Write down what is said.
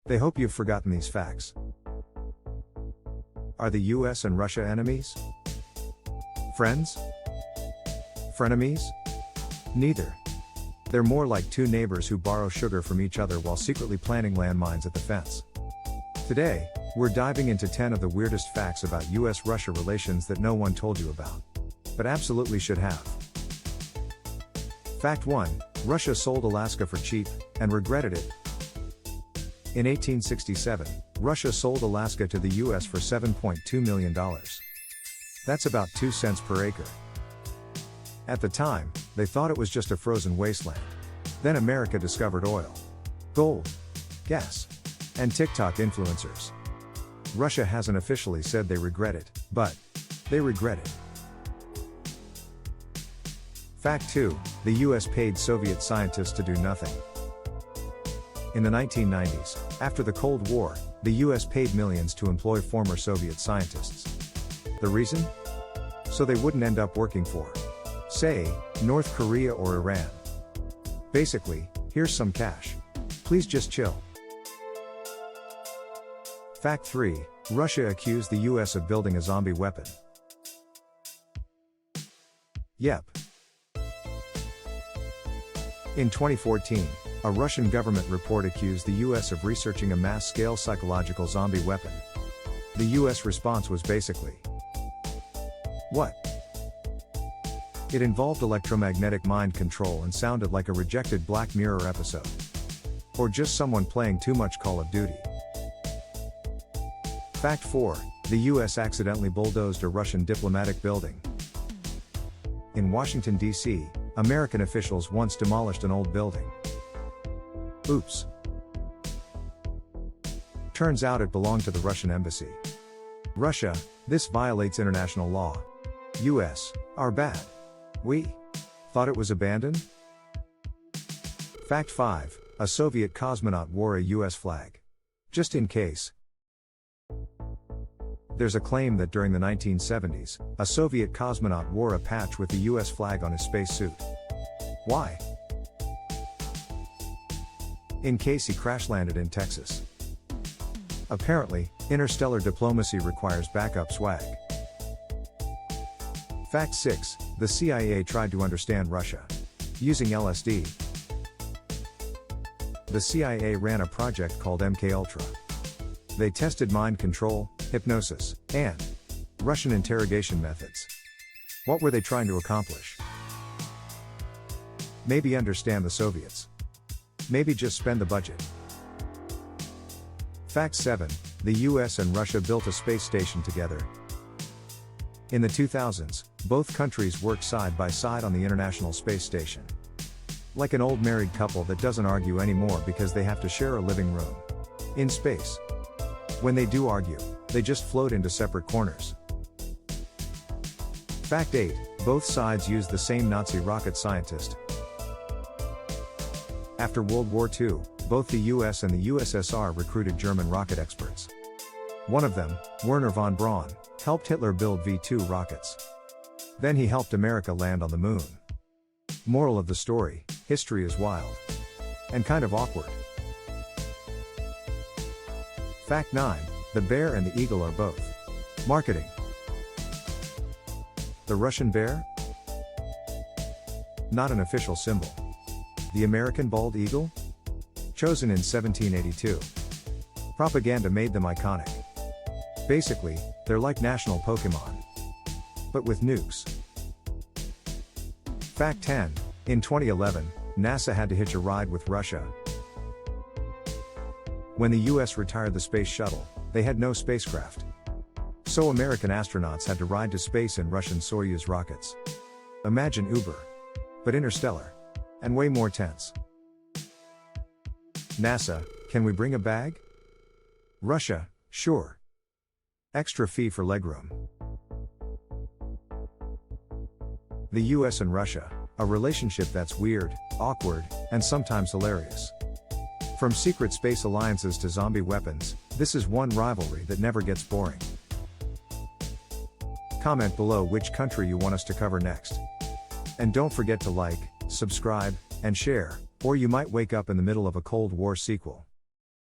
They hope you've forgotten these facts. Are the US and Russia enemies? Friends? Frenemies? Neither. They're more like two neighbors who borrow sugar from each other while secretly planting landmines at the fence. Today, we're diving into 10 of the weirdest facts about US-Russia relations that no one told you about, but absolutely should have. Fact 1. Russia sold Alaska for cheap, and regretted it. In 1867, Russia sold Alaska to the US for $7.2 million. That's about 2 cents per acre. At the time, they thought it was just a frozen wasteland. Then America discovered oil, gold, gas, and TikTok influencers. Russia hasn't officially said they regret it, but they regret it. Fact 2. The US paid Soviet scientists to do nothing. In the 1990s, after the Cold War, the US paid millions to employ former Soviet scientists. The reason? So they wouldn't end up working for, say, North Korea or Iran. Basically, here's some cash. Please just chill. Fact 3. Russia accused the US of building a zombie weapon. Yep. In 2014, a Russian government report accused the US of researching a mass-scale psychological zombie weapon. The US response was basically, what? It involved electromagnetic mind control and sounded like a rejected Black Mirror episode. Or just someone playing too much Call of Duty. Fact 4. The US accidentally bulldozed a Russian diplomatic building. In Washington, D.C., American officials once demolished an old building. Oops. Turns out it belonged to the Russian embassy. Russia, this violates international law. US, are bad. We thought it was abandoned? Fact 5. A Soviet cosmonaut wore a US flag. Just in case. There's a claim that during the 1970s, a Soviet cosmonaut wore a patch with the US flag on his spacesuit. Why? In case he crash-landed in Texas. Apparently, interstellar diplomacy requires backup swag. Fact 6. The CIA tried to understand Russia. Using LSD. The CIA ran a project called MKUltra. They tested mind control, hypnosis, and Russian interrogation methods. What were they trying to accomplish? Maybe understand the Soviets. Maybe just spend the budget. Fact 7. The US and Russia built a space station together. In the 2000s, both countries worked side by side on the International Space Station. Like an old married couple that doesn't argue anymore because they have to share a living room. In space. When they do argue, they just float into separate corners. Fact 8. Both sides used the same Nazi rocket scientist. After World War II, both the US and the USSR recruited German rocket experts. One of them, Wernher von Braun, helped Hitler build V-2 rockets. Then he helped America land on the moon. Moral of the story, history is wild. And kind of awkward. Fact 9. The bear and the eagle are both marketing. The Russian bear? Not an official symbol. The American bald eagle? Chosen in 1782. Propaganda made them iconic. Basically, they're like national Pokemon. But with nukes. Fact 10. In 2011, NASA had to hitch a ride with Russia. When the US retired the space shuttle, they had no spacecraft. So American astronauts had to ride to space in Russian Soyuz rockets. Imagine Uber. But interstellar. And way more tense. NASA, can we bring a bag? Russia, sure. Extra fee for legroom. The US and Russia, a relationship that's weird, awkward, and sometimes hilarious. From secret space alliances to zombie weapons, this is one rivalry that never gets boring. Comment below which country you want us to cover next. And don't forget to like, subscribe, and share, or you might wake up in the middle of a Cold War sequel.